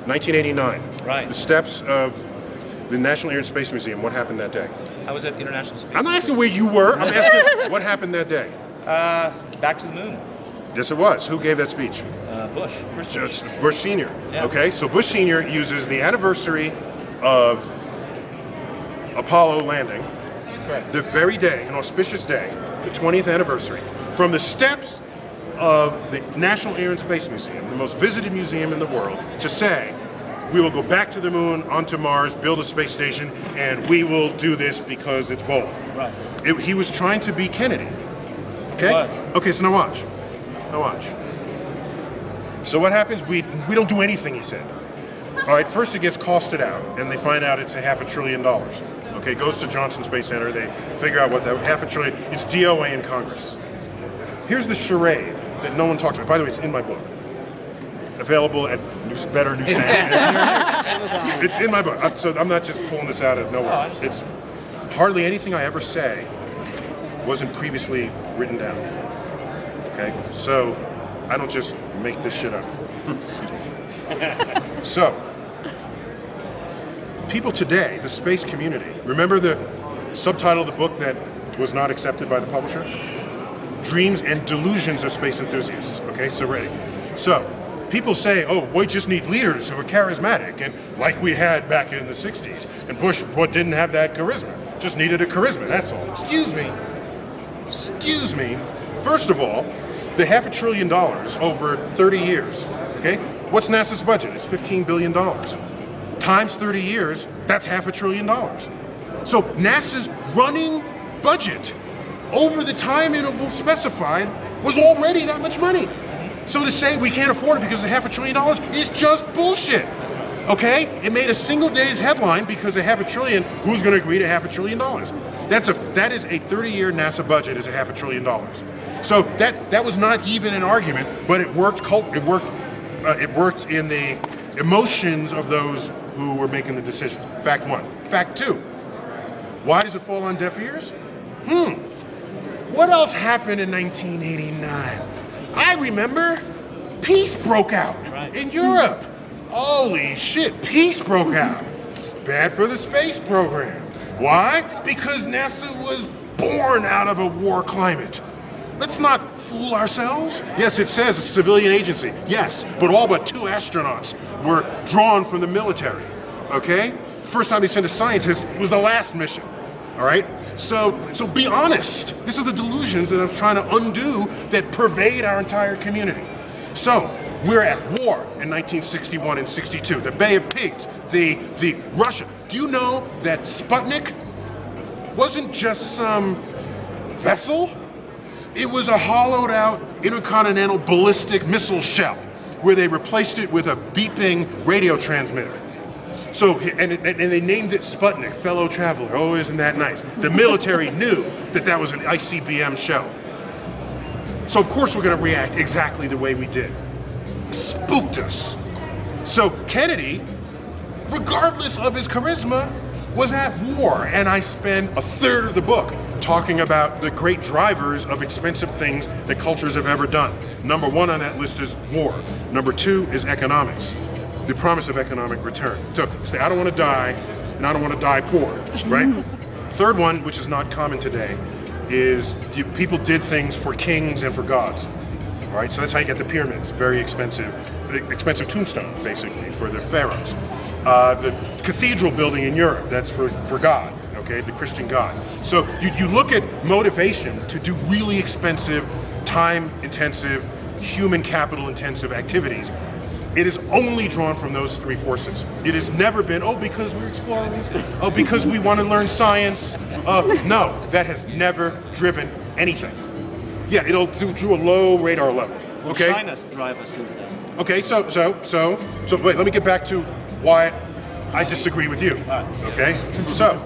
1989. Right. The steps of the National Air and Space Museum. What happened that day? I was at the International Space I'm not asking where you were. I'm asking what happened that day. Back to the moon. Yes, it was. Who gave that speech? Bush. First Bush. Bush Sr. Yeah. Okay, so Bush Sr. uses the anniversary of Apollo landing, Correct. the very day, an auspicious day, the 20th anniversary, from the steps of the National Air and Space Museum, the most visited museum in the world, to say, we will go back to the moon, onto Mars, build a space station, and we will do this because it's bold. Right. He was trying to be Kennedy. Okay? He was. Okay, so now watch. Now watch. So what happens? We don't do anything, he said. All right, first it gets costed out, and they find out it's $500 billion. Okay, it goes to Johnson Space Center, they figure out what that $500 billion, it's DOA in Congress. Here's the charade that no one talks about. By the way, it's in my book. Available at better newsstand. It's in my book, so I'm not just pulling this out of nowhere. It's hardly anything I ever say wasn't previously written down. Okay, so I don't just make this shit up. So, people today, the space community, remember the subtitle of the book that was not accepted by the publisher? Dreams and Delusions of Space Enthusiasts. Okay, so ready. So, people say, oh, we just need leaders who are charismatic, and like we had back in the 60s. And Bush didn't have that charisma. Just needed a charisma, that's all. Excuse me. Excuse me. First of all, the $500 billion over 30 years, okay? What's NASA's budget? It's $15 billion. Times 30 years, that's $500 billion. So NASA's running budget over the time interval specified was already that much money. So to say we can't afford it because of $500 billion is just bullshit. Okay? It made a single day's headline because of $500 billion. Who's going to agree to $500 billion? That is a 30-year NASA budget is $500 billion. So that was not even an argument, but it worked. It worked in the emotions of those who were making the decision. Fact one. Fact two. Why does it fall on deaf ears? What else happened in 1989? I remember peace broke out in Europe. Holy shit, peace broke out. Bad for the space program. Why? Because NASA was born out of a war climate. Let's not fool ourselves. Yes, it says a civilian agency. Yes, but all but 2 astronauts were drawn from the military. Okay? First time they sent a scientist, it was the last mission. All right? So be honest. This is the delusions that I'm trying to undo that pervade our entire community. So, we're at war in 1961 and 62. The Bay of Pigs, the Russia. Do you know that Sputnik wasn't just some vessel? It was a hollowed out intercontinental ballistic missile shell where they replaced it with a beeping radio transmitter. So, and they named it Sputnik, fellow traveler. Oh, isn't that nice? The military knew that was an ICBM shell. So of course we're going to react exactly the way we did. Spooked us. So Kennedy, regardless of his charisma, was at war, and I spend a third of the book talking about the great drivers of expensive things that cultures have ever done. Number one on that list is war. Number two is economics, the promise of economic return. So say, I don't want to die, and I don't want to die poor, right? Third one, which is not common today, is people did things for kings and for gods. All right, so that's how you get the pyramids, very expensive tombstone, basically, for the pharaohs. The cathedral building in Europe, that's for God, okay, the Christian God. So you look at motivation to do really expensive, time-intensive, human capital-intensive activities. It is only drawn from those three forces. It has never been, oh, because we're exploring these things, oh, because we want to learn science. No, that has never driven anything. Yeah, it'll do a low radar level. Will okay? China drive us into that? Okay, so wait, let me get back to why I disagree with you. Okay? So,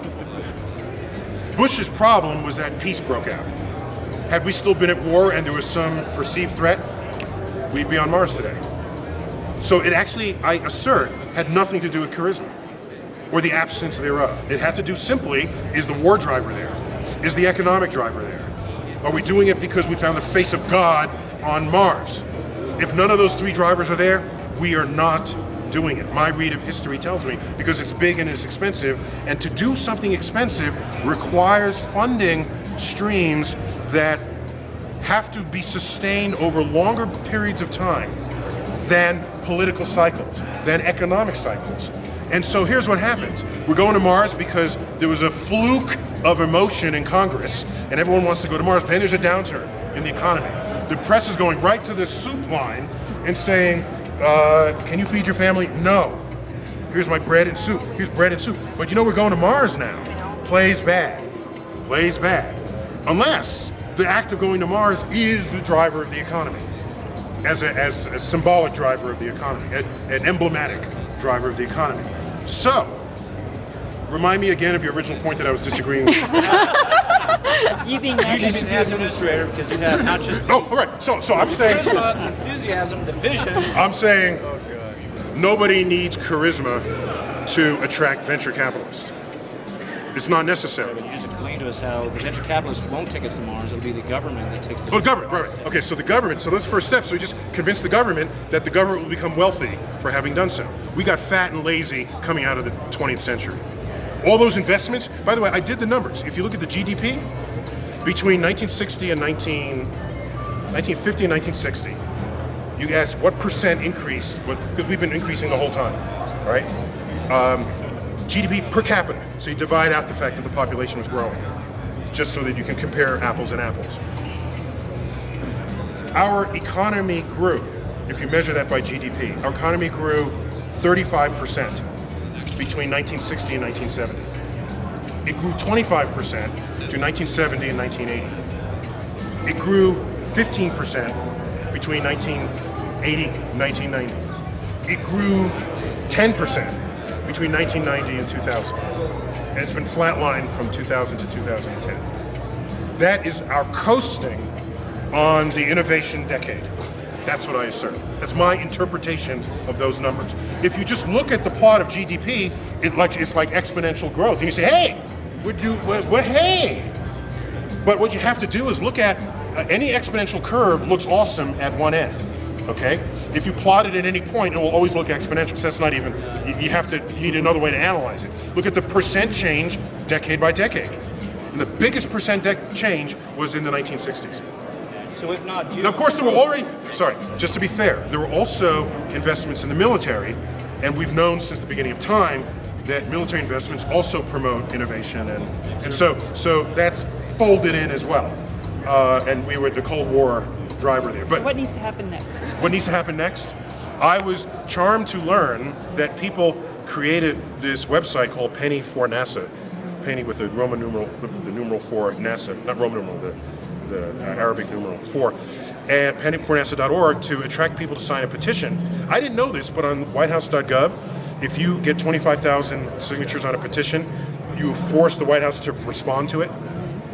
Bush's problem was that peace broke out. Had we still been at war and there was some perceived threat, we'd be on Mars today. So it actually, I assert, had nothing to do with charisma or the absence thereof. It had to do simply, is the war driver there? Is the economic driver there? Are we doing it because we found the face of God on Mars? If none of those three drivers are there, we are not doing it. My read of history tells me, because it's big and it's expensive, and to do something expensive requires funding streams that have to be sustained over longer periods of time than political cycles, than economic cycles. And so here's what happens. We're going to Mars because there was a fluke of emotion in Congress, and everyone wants to go to Mars. Then there's a downturn in the economy. The press is going right to the soup line and saying, can you feed your family? No. Here's my bread and soup. Here's bread and soup. But you know we're going to Mars now. Plays bad. Plays bad. Unless the act of going to Mars is the driver of the economy, as a symbolic driver of the economy, an emblematic driver of the economy. So, remind me again of your original point that I was disagreeing with. You should be the administrator because you have not just oh, all right. So I'm saying charisma, enthusiasm, the vision. I'm saying nobody needs charisma to attract venture capitalists. It's not necessary. But you just explained to us how the venture capitalists won't take us to Mars. It'll be the government that takes us. Oh, the government, right. Okay, so the government, so that's the first step. So we just convince the government that the government will become wealthy for having done so. We got fat and lazy coming out of the 20th century. All those investments, by the way, I did the numbers. If you look at the GDP, between 1960 and 1950 and 1960, you ask what percent increase, because we've been increasing the whole time, all right? GDP per capita, so you divide out the fact that the population was growing, just so that you can compare apples and apples. Our economy grew, if you measure that by GDP, our economy grew 35% between 1960 and 1970. It grew 25% to 1970 and 1980. It grew 15% between 1980 and 1990. It grew 10% between 1990 and 2000. And it's been flatlined from 2000 to 2010. That is our coasting on the innovation decade. That's what I assert. That's my interpretation of those numbers. If you just look at the plot of GDP, it's like exponential growth. And you say, hey, hey. But what you have to do is look at any exponential curve looks awesome at one end, okay? If you plot it at any point, it will always look exponential. So that's not even, you need another way to analyze it. Look at the percent change decade by decade. And the biggest percent change was in the 1960s. So if not, and of course there were already, sorry, just to be fair, there were also investments in the military, and we've known since the beginning of time that military investments also promote innovation, and so that's folded in as well. And we were the Cold War driver there. But so what needs to happen next? What needs to happen next? I was charmed to learn that people created this website called Penny for NASA. Penny with the Roman numeral, the numeral for NASA, not Roman numeral, the Arabic numeral 4, and pennyfornasa.org to attract people to sign a petition. I didn't know this, but on whitehouse.gov, if you get 25,000 signatures on a petition, you force the White House to respond to it.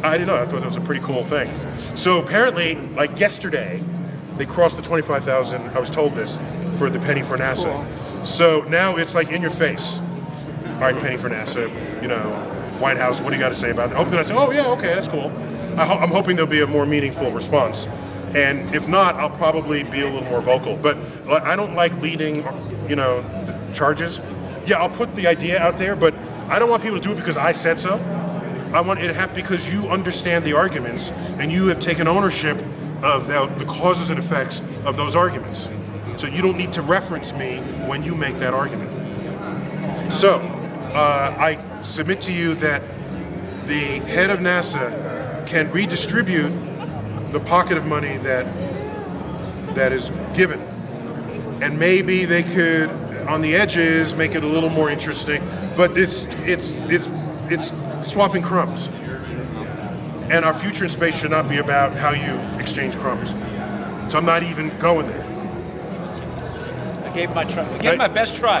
I didn't know. I thought that was a pretty cool thing. So apparently, like yesterday, they crossed the 25,000. I was told this for the Penny for NASA. Cool. So now it's like in your face. All right, Penny for NASA. You know, White House. What do you got to say about that? Hopefully, I say, oh yeah, okay, that's cool. I'm hoping there'll be a more meaningful response. And if not, I'll probably be a little more vocal. But I don't like leading, you know, the charges. Yeah, I'll put the idea out there, but I don't want people to do it because I said so. I want it to happen because you understand the arguments and you have taken ownership of the causes and effects of those arguments. So you don't need to reference me when you make that argument. So I submit to you that the head of NASA can redistribute the pocket of money that is given. And maybe they could, on the edges, make it a little more interesting, but it's swapping crumbs. And our future in space should not be about how you exchange crumbs. So I'm not even going there. I gave my best try.